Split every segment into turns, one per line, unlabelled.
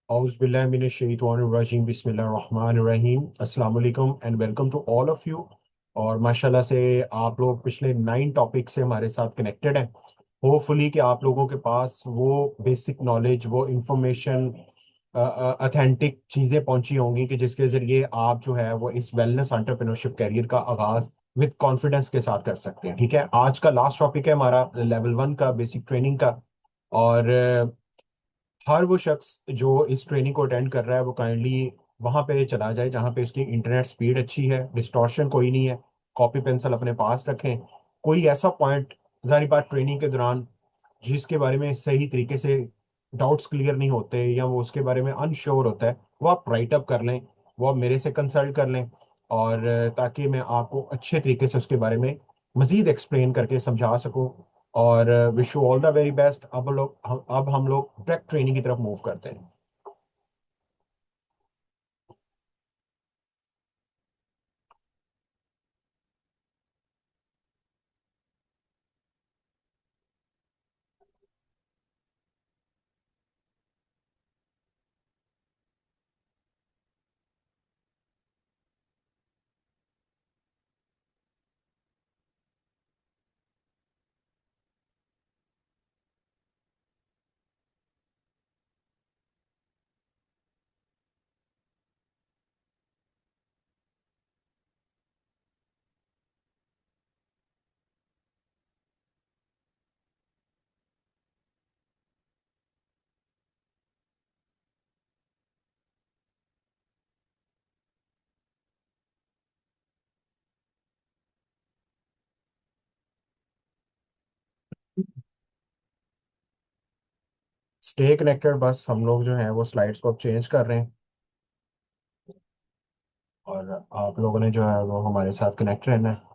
औज़ुबिल्लाहिमिनश्शैतानिर्रजीम बिस्मिल्लाहिर्रहमानिर्रहीम अस्सलाम वालेकुम and welcome to all of you. और माशाल्लाह से आप लोग पिछले 9 टॉपिक से हमारे साथ कनेक्टेड हैं। होपफुली कि आप लोगों के पास वो बेसिक नॉलेज, वो इंफॉर्मेशन, ऑथेंटिक चीज़ें पहुंची होंगी कि जिसके ज़रिए आप जो है वो इस वेलनेस एंटरप्रेन्योरशिप कैरियर का आगाज़ विद कॉन्फिडेंस के साथ कर सकते हैं। ठीक है, आज का लास्ट टॉपिक है हमारा लेवल 1 का बेसिक ट्रेनिंग का। और हर वो शख्स जो इस ट्रेनिंग को अटेंड कर रहा है वो काइंडली वहां पे चला जाए जहां पे उसकी इंटरनेट स्पीड अच्छी है, डिस्टॉर्शन कोई नहीं है। कॉपी पेंसिल अपने पास रखें। कोई ऐसा पॉइंट जारी बात ट्रेनिंग के दौरान जिसके बारे में सही तरीके से डाउट्स क्लियर नहीं होते या वो उसके बारे में अनश्योर होता है, वो आप राइट अप कर लें, वो आप मेरे से कंसल्ट कर लें। और ताकि मैं आपको अच्छे तरीके से उसके बारे में मजीद एक्सप्लेन करके समझा सकूं। और wish you all the very best. अब हम लोग टेक ट्रेनिंग की तरफ मूव करते हैं। Stay connected. बस हम लोग जो है वो स्लाइड्स को अब चेंज कर रहे हैं और आप लोगों ने जो है वो हमारे साथ कनेक्ट रहना है।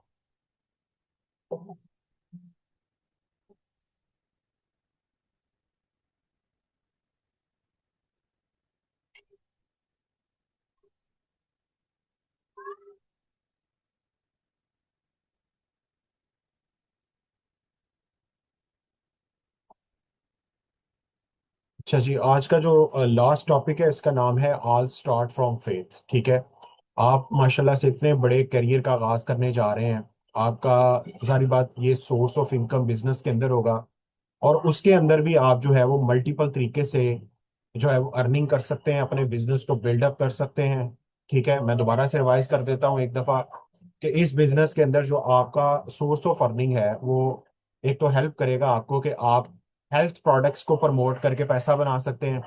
अच्छा जी, आज का जो लास्ट टॉपिक है इसका नाम है ऑल स्टार्ट फ्रॉम फेथ। ठीक है, आप माशाल्लाह से इतने बड़े करियर का आगाज करने जा रहे हैं। आपका सारी बात ये सोर्स ऑफ इनकम बिजनेस के अंदर होगा और उसके अंदर भी आप जो है वो मल्टीपल तरीके से जो है वो अर्निंग कर सकते हैं, अपने बिजनेस को बिल्डअप कर सकते हैं। ठीक है, मैं दोबारा से रिवाइज कर देता हूँ एक दफा कि इस बिजनेस के अंदर जो आपका सोर्स ऑफ अर्निंग है वो एक तो हेल्प करेगा आपको कि आप हेल्थ प्रोडक्ट्स को प्रमोट करके पैसा बना सकते हैं।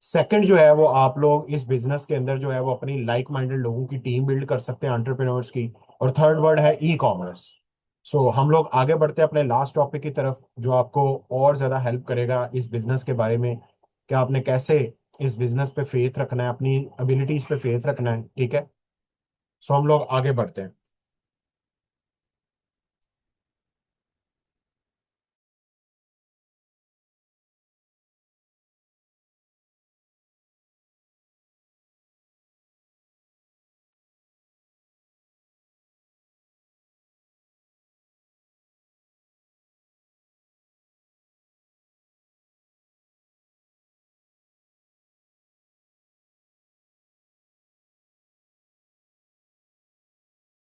सेकंड जो है वो आप लोग इस बिजनेस के अंदर जो है वो अपनी लाइक माइंडेड लोगों की टीम बिल्ड कर सकते हैं, एंटरप्रेन्योर्स की। और थर्ड वर्ड है ई कॉमर्स। सो हम लोग आगे बढ़ते हैं अपने लास्ट टॉपिक की तरफ जो आपको और ज्यादा हेल्प करेगा इस बिजनेस के बारे में कि आपने कैसे इस बिजनेस पे फेथ रखना है, अपनी एबिलिटीज पे फेथ रखना है। ठीक है, सो हम लोग आगे बढ़ते हैं।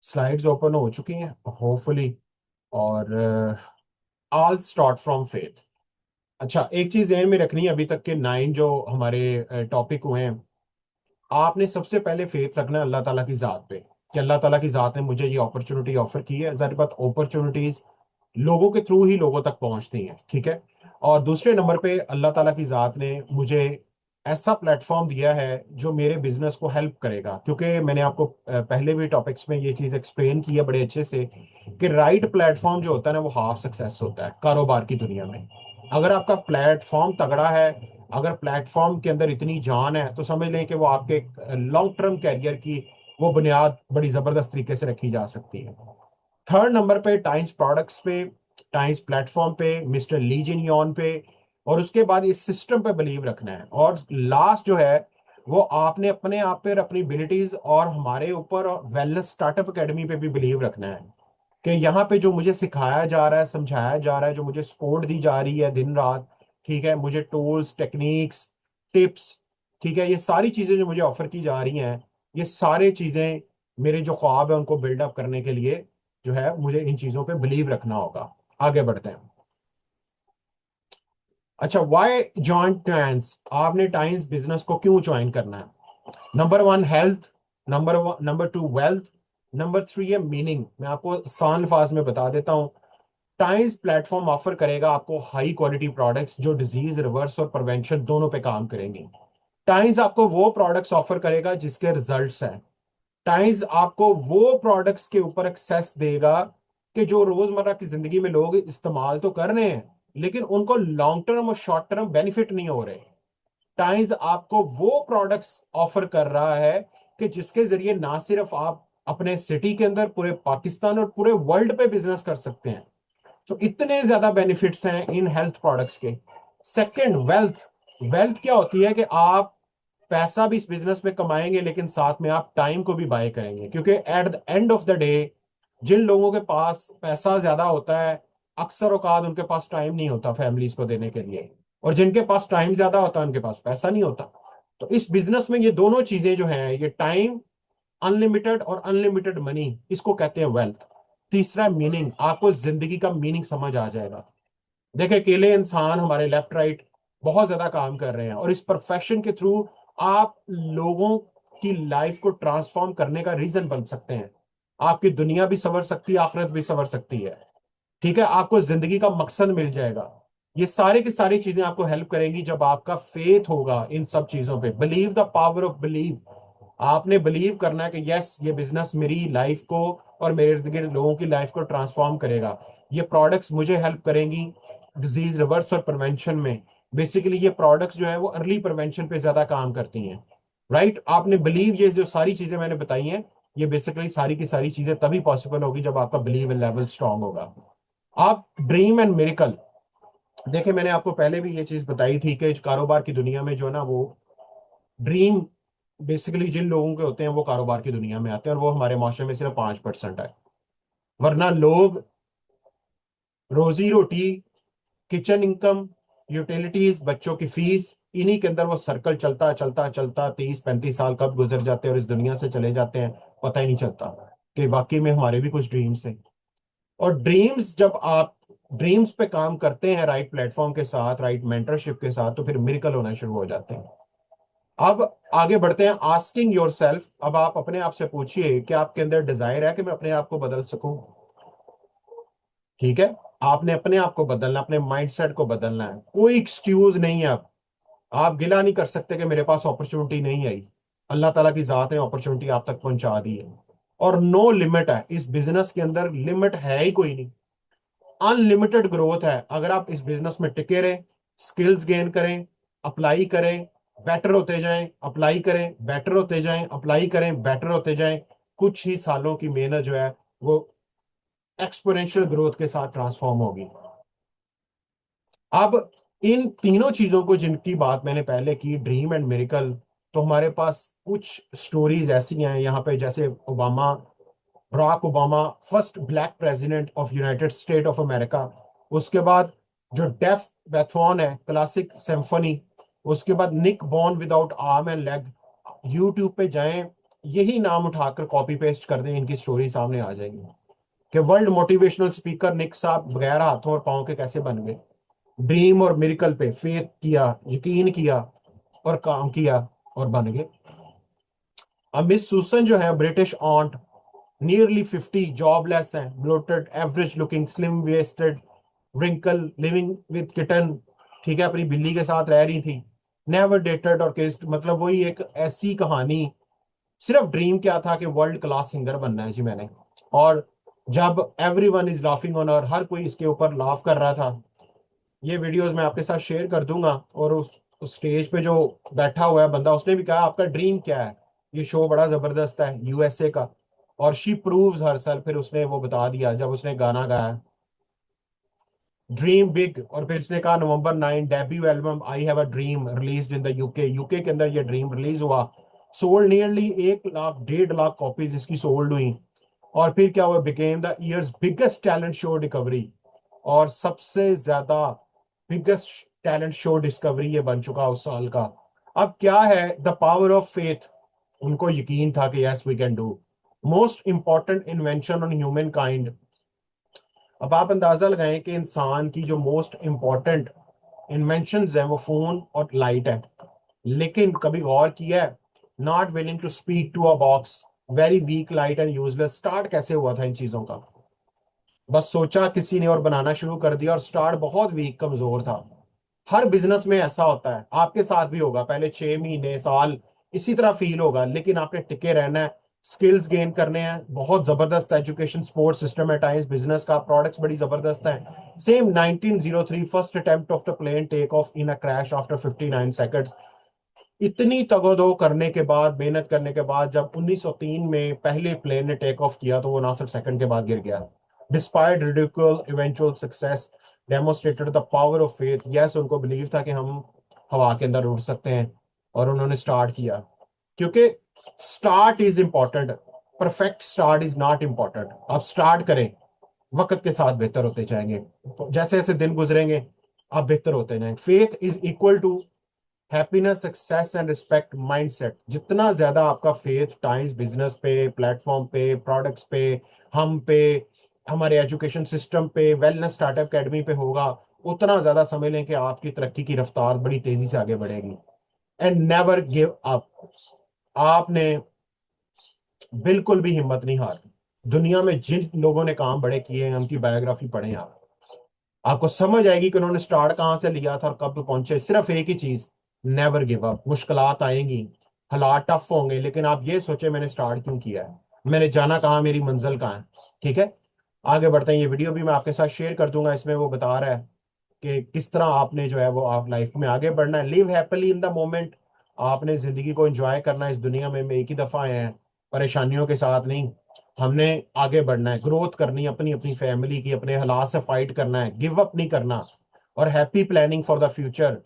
स्लाइड्स ओपन हो चुकी हैं होपफुली। और ऑल स्टार्ट फ्रॉम फेथ। अच्छा, एक चीज ध्यान में रखनी है, अभी तक के 9 जो हमारे टॉपिक हुए हैं, आपने सबसे पहले फेथ रखना है अल्लाह ताला की जात पे कि अल्लाह ताला की जात ने मुझे ये अपॉर्चुनिटी ऑफर की है। जाहिर बात अपॉर्चुनिटीज लोगों के थ्रू ही लोगों तक पहुंचती हैं। ठीक है, और दूसरे नंबर पे अल्लाह ताला की जात ने मुझे ऐसा प्लेटफॉर्म दिया है जो मेरे बिजनेस को हेल्प करेगा, क्योंकि मैंने आपको पहले भी टॉपिक्स में ये चीज एक्सप्लेन की है बड़े अच्छे से कि राइट प्लेटफॉर्म जो होता है ना वो हाफ सक्सेस होता है कारोबार की दुनिया में। अगर आपका प्लेटफॉर्म तगड़ा है, अगर प्लेटफॉर्म के अंदर इतनी जान है, तो समझ लें कि वो आपके लॉन्ग टर्म कैरियर की वो बुनियाद बड़ी जबरदस्त तरीके से रखी जा सकती है। थर्ड नंबर पे टाइम्स प्रोडक्ट्स पे, टाइम्स प्लेटफॉर्म पे, मिस्टर लीजन यॉन पे, और उसके बाद इस सिस्टम पे बिलीव रखना है। और लास्ट जो है वो आपने अपने आप पे, अपनी एबिलिटीज और हमारे ऊपर वेलनेस स्टार्टअप एकेडमी पे भी बिलीव रखना है कि यहाँ पे जो मुझे सिखाया जा रहा है, समझाया जा रहा है, जो मुझे सपोर्ट दी जा रही है दिन रात। ठीक है, मुझे टूल्स, टेक्निक्स, टिप्स ठीक है, ये सारी चीजें जो मुझे ऑफर की जा रही हैं, ये सारी चीजें मेरे जो ख्वाब है उनको बिल्डअप करने के लिए जो है मुझे इन चीजों पे बिलीव रखना होगा। आगे बढ़ते हैं। अच्छा, व्हाई ज्वाइन टाइम्स, आपने टाइम्स बिजनेस को क्यों ज्वाइन करना है? Number one health, number two wealth, number three है मीनिंग। मैं आपको आसान अल्फाज में बता देता हूं। टाइम्स प्लेटफॉर्म ऑफर करेगा आपको हाई क्वालिटी प्रोडक्ट्स जो डिजीज रिवर्स और प्रिवेंशन दोनों पे काम करेंगे। टाइम्स आपको वो प्रोडक्ट्स ऑफर करेगा जिसके रिजल्ट्स हैं। टाइम्स आपको वो प्रोडक्ट्स के ऊपर एक्सेस देगा कि जो रोजमर्रा की जिंदगी में लोग इस्तेमाल तो कर रहे हैं, लेकिन उनको लॉन्ग टर्म और शॉर्ट टर्म बेनिफिट नहीं हो रहे। टाइम्स आपको वो प्रोडक्ट्स ऑफर कर रहा है कि जिसके जरिए ना सिर्फ आप अपने सिटी के अंदर, पूरे पाकिस्तान और पूरे वर्ल्ड पे बिजनेस कर सकते हैं। तो इतने ज्यादा बेनिफिट्स हैं इन हेल्थ प्रोडक्ट्स के। Second, wealth. वेल्थ क्या होती है कि आप पैसा भी इस बिजनेस में कमाएंगे, लेकिन साथ में आप टाइम को भी बाय करेंगे, क्योंकि at the end of the day जिन लोगों के पास पैसा ज्यादा होता है, अक्सर औकात उनके पास टाइम नहीं होता फैमिलीज को देने के लिए, और जिनके पास टाइम ज्यादा होता है उनके पास पैसा नहीं होता। तो इस बिजनेस में ये दोनों चीजें जो हैं, ये टाइम अनलिमिटेड और अनलिमिटेड मनी, इसको कहते हैं वेल्थ। तीसरा मीनिंग, आपको जिंदगी का मीनिंग समझ आ जाएगा। देखिए, अकेले इंसान हमारे लेफ्ट राइट बहुत ज्यादा काम कर रहे हैं, और इस प्रोफेशन के थ्रू आप लोगों की लाइफ को ट्रांसफॉर्म करने का रीजन बन सकते हैं। आपकी दुनिया भी संवर सकती है, आखिरत भी संवर सकती है। ठीक है, आपको जिंदगी का मकसद मिल जाएगा। ये सारी की सारी चीजें आपको हेल्प करेंगी जब आपका फेथ होगा इन सब चीजों पे। Believe the power of believe. आपने बिलीव करना है कि यस, ये बिजनेस मेरी लाइफ को और मेरे इर्द गिर्द लोगों की लाइफ को ट्रांसफॉर्म करेगा। ये प्रोडक्ट्स मुझे हेल्प करेंगी डिजीज रिवर्स और प्रिवेंशन में। बेसिकली ये प्रोडक्ट्स जो है वो अर्ली प्रिवेंशन पे ज्यादा काम करती हैं। राइट, आपने बिलीव, ये जो सारी चीजें मैंने बताई हैं, ये बेसिकली सारी की सारी चीजें तभी पॉसिबल होगी जब आपका बिलीव लेवल स्ट्रांग होगा। आप ड्रीम एंड मिरेकल, देखिए मैंने आपको पहले भी ये चीज बताई थी कि कारोबार की दुनिया में जो ना वो ड्रीम बेसिकली जिन लोगों के होते हैं वो कारोबार की दुनिया में आते हैं, और वो हमारे माशरे में सिर्फ 5% है। वरना लोग रोजी रोटी, किचन इनकम, यूटिलिटीज, बच्चों की फीस, इन्हीं के अंदर वो सर्कल चलता चलता चलता 30-35 साल कब गुजर जाते हैं और इस दुनिया से चले जाते हैं, पता ही नहीं चलता कि वाकई में हमारे भी कुछ ड्रीम्स हैं। और ड्रीम्स, जब आप ड्रीम्स पे काम करते हैं राइट प्लेटफॉर्म के साथ, राइट मेंटरशिप के साथ, तो फिर मिरेकल होना शुरू हो जाते हैं। अब आगे बढ़ते हैं। आस्किंग योर सेल्फ, अब आप अपने आप से पूछिए कि आपके अंदर डिजायर है कि मैं अपने आप को बदल सकूं। ठीक है, आपने अपने आप को बदलना, अपने माइंडसेट को बदलना है। कोई एक्सक्यूज नहीं है। अब आप गिला नहीं कर सकते कि मेरे पास अपॉर्चुनिटी नहीं आई। अल्लाह ताला की जात ने अपॉर्चुनिटी आप तक पहुंचा दी है। और नो लिमिट है इस बिजनेस के अंदर, लिमिट है ही कोई नहीं। अनलिमिटेड ग्रोथ है अगर आप इस बिजनेस में टिके रहें, स्किल्स गेन करें, अप्लाई करें, बेटर होते जाएं, अप्लाई करें, बेटर होते जाएं, अप्लाई करें, बेटर होते जाएं। कुछ ही सालों की मेहनत जो है वो एक्सपोनेंशियल ग्रोथ के साथ ट्रांसफॉर्म होगी। अब इन तीनों चीजों को जिनकी बात मैंने पहले की, ड्रीम एंड मिरेकल, तो हमारे पास कुछ स्टोरीज ऐसी हैं यहाँ पे, जैसे Obama, Barack Obama, first black president of United State of America. उसके बाद जो डेफ बैथोन है, क्लासिक सिम्फनी। उसके बाद Nick born without arm and leg. YouTube पे जाएं, यही नाम उठाकर कॉपी पेस्ट कर दें, इनकी स्टोरी सामने आ जाएगी कि वर्ल्ड मोटिवेशनल स्पीकर निक साहब बगैर हाथों और पांव के कैसे बन गए। ड्रीम और मिरेकल पे फेथ किया, यकीन किया और काम किया और बन गए। अब मिस सुसन जो है, ब्रिटिश ऑन्ट, नियरली 50, जॉबलेस हैं, bloated, average looking, slim wasted, wrinkle, living with kitten. ठीक है, अपनी बिल्ली के साथ रह रही थी। नेवर डेटेड और किस्ड, मतलब वही एक ऐसी कहानी। सिर्फ ड्रीम क्या था कि वर्ल्ड क्लास सिंगर बनना है जी मैंने। और जब एवरीवन इज लाफिंग ऑन, और हर कोई इसके ऊपर लाफ कर रहा था। ये वीडियोस मैं आपके साथ शेयर कर दूंगा। और उस स्टेज पे जो बैठा हुआ है बंदा, उसने भी कहा आपका ड्रीम क्या है। ये शो बड़ा जबरदस्त है यूएसए का। और शी प्रूव्स हर साल, फिर उसने वो बता दिया जब उसने गाना गाया ड्रीम बिग। और फिर इसने कहा November 9 debut album I have a dream released in the UK. UK के अंदर ये ड्रीम रिलीज हुआ। Sold nearly 1 lakh 1.5 lakh copies इसकी सोल्ड हुई। और फिर क्या हुआ, became the years biggest talent show discovery. और सबसे ज्यादा बिगेस्ट टैलेंट शो डिस्कवरी ये बन चुका उस साल का। अब क्या है, द पावर ऑफ फेथ। उनको यकीन था कि yes we can do most important invention on humankind. अब आप अंदाजा लगाएं कि इंसान की जो मोस्ट इंपॉर्टेंट इन्वेंशंस है वो फोन और लाइट है। लेकिन कभी गौर किया है, not willing to speak to a box, very weak light and useless. Start कैसे हुआ था इन चीजों का? बस सोचा किसी ने और बनाना शुरू कर दिया, और स्टार्ट बहुत वीक, कमजोर था। हर बिजनेस में ऐसा होता है, आपके साथ भी होगा। पहले 6 महीने, साल इसी तरह फील होगा, लेकिन आपने टिके रहना है, स्किल्स गेन करने हैं। बहुत जबरदस्त एजुकेशन सपोर्ट सिस्टम है टाइम्स बिजनेस का, प्रोडक्ट्स बड़ी जबरदस्त है। Same 1903 first attempt of the plane take off in a crash after 59 seconds. इतनी तगोदो करने के बाद, मेहनत करने के बाद, जब 1903 में पहले प्लेन ने टेक ऑफ किया तो वो 59 सेकंड के बाद गिर गया। Despite ridicule eventual success demonstrated the power of faith. Yes, उनको बिलीव था कि हम हवा के अंदर उड़ सकते हैं, और उन्होंने स्टार्ट किया। क्योंकि start is important, perfect start is not important. आप स्टार्ट करें, वक्त के साथ बेहतर होते जाएंगे। जैसे जैसे दिन गुजरेंगे आप बेहतर होते जाएंगे। Faith is equal to happiness, success and respect mindset. जितना ज्यादा आपका फेथ टाइम्स बिजनेस पे, प्लेटफॉर्म पे, प्रोडक्ट्स पे, हम पे, हमारे एजुकेशन सिस्टम पे, वेलनेस स्टार्टअप अकेडमी पे होगा, उतना ज्यादा समझ लें कि आपकी तरक्की की रफ्तार बड़ी तेजी से आगे बढ़ेगी। And never give up. आपने बिल्कुल भी हिम्मत नहीं हारनी। दुनिया में जिन लोगों ने काम बड़े किए हैं उनकी बायोग्राफी पढ़ें आप, आपको समझ आएगी कि उन्होंने स्टार्ट कहां से लिया था और कब पहुंचे। सिर्फ एक ही चीज, नेवर गिव अप। मुश्किलात आएंगी, हालात टफ होंगे, लेकिन आप ये सोचे मैंने स्टार्ट क्यों किया है, मैंने जाना कहाँ, मेरी मंजिल कहाँ है। ठीक है, आगे बढ़ते हैं। ये वीडियो भी मैं आपके साथ शेयर कर दूंगा, इसमें वो बता रहा है कि किस तरह आपने जो है वो आप लाइफ में आगे बढ़ना है। Live happily in the moment. आपने जिंदगी को एंजॉय करना है। इस दुनिया में एक ही दफा आए हैं, परेशानियों के साथ नहीं। हमने आगे बढ़ना है, ग्रोथ करनी है, अपनी अपनी फैमिली की, अपने हालात से फाइट करना है, गिव अप नहीं करना। और happy planning for the future.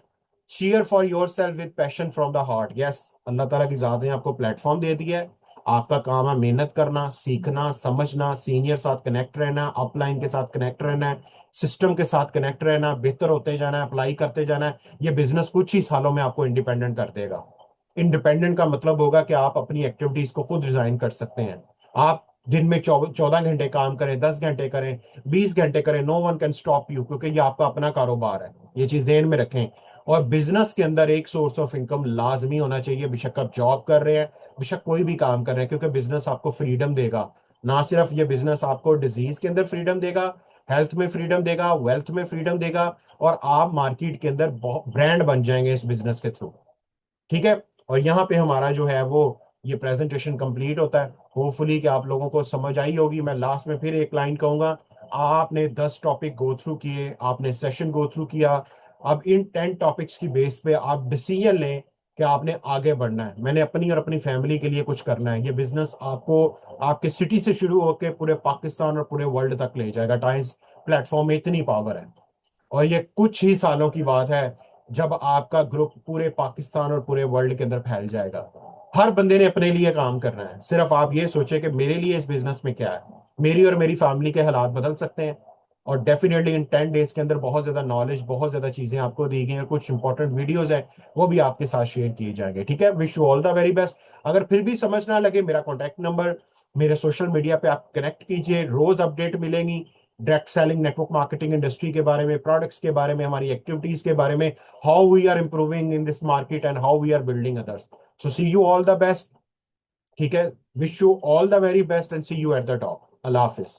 Cheer for your self with passion from the heart. Yes, Allah ताला की जात ने आपको प्लेटफॉर्म दे दिया है। आपका काम है मेहनत करना, सीखना, समझना, सीनियर साथ कनेक्ट रहना, अपलाइन के साथ कनेक्ट रहना है, सिस्टम के साथ कनेक्ट रहना, बेहतर होते जाना है, अप्लाई करते जाना है। ये बिजनेस कुछ ही सालों में आपको इंडिपेंडेंट कर देगा। इंडिपेंडेंट का मतलब होगा कि आप अपनी एक्टिविटीज को खुद डिजाइन कर सकते हैं। आप दिन में 14 घंटे काम करें, 10 घंटे करें, 20 घंटे करें, no one can stop you, क्योंकि ये आपका अपना कारोबार है। ये चीज ध्यान में रखें। और बिजनेस के अंदर एक सोर्स ऑफ इनकम लाजमी होना चाहिए, बेशक आप जॉब कर रहे हैं, बेशक कोई भी काम कर रहे हैं, क्योंकि बिजनेस आपको फ्रीडम देगा। ना सिर्फ ये बिजनेस आपको डिजीज के अंदर फ्रीडम देगा, हेल्थ में फ्रीडम देगा, वेल्थ में फ्रीडम देगा, और आप मार्केट के अंदर बहुत ब्रांड बन जाएंगे इस बिजनेस के थ्रू। ठीक है, और यहाँ पे हमारा जो है वो ये प्रेजेंटेशन कंप्लीट होता है। होपफुली कि आप लोगों को समझ आई होगी। मैं लास्ट में फिर एक लाइन कहूंगा, आपने 10 टॉपिक गो थ्रू किए, आपने सेशन गो थ्रू किया। अब इन 10 टॉपिक्स की बेस पे आप डिसीजन लें कि आपने आगे बढ़ना है। मैंने अपनी और अपनी फैमिली के लिए कुछ करना है। ये बिजनेस आपको आपके सिटी से शुरू होकर पूरे पाकिस्तान और पूरे वर्ल्ड तक ले जाएगा। टाइम्स प्लेटफॉर्म में इतनी पावर है, और ये कुछ ही सालों की बात है जब आपका ग्रुप पूरे पाकिस्तान और पूरे वर्ल्ड के अंदर फैल जाएगा। हर बंदे ने अपने लिए काम करना है। सिर्फ आप ये सोचे कि मेरे लिए इस बिजनेस में क्या है। मेरी और मेरी फैमिली के हालात बदल सकते हैं, और डेफिनेटली इन 10 डेज के अंदर बहुत ज्यादा नॉलेज, बहुत ज्यादा चीजें आपको दी गई हैं, कुछ इंपॉर्टेंट वीडियोज हैं वो भी आपके साथ शेयर किए जाएंगे। ठीक है, wish you all the very best. अगर फिर भी समझ ना लगे, मेरा कॉन्टैक्ट नंबर, मेरे सोशल मीडिया पे आप कनेक्ट कीजिए, रोज अपडेट मिलेंगी direct selling, network marketing industry के बारे में, प्रोडक्ट्स के बारे में, हमारी एक्टिविटीज के बारे में, how we are improving in this market and how we are building others. So see you all the best. ठीक है, wish you all the very best and see you at the top. अल्लाह हाफिज।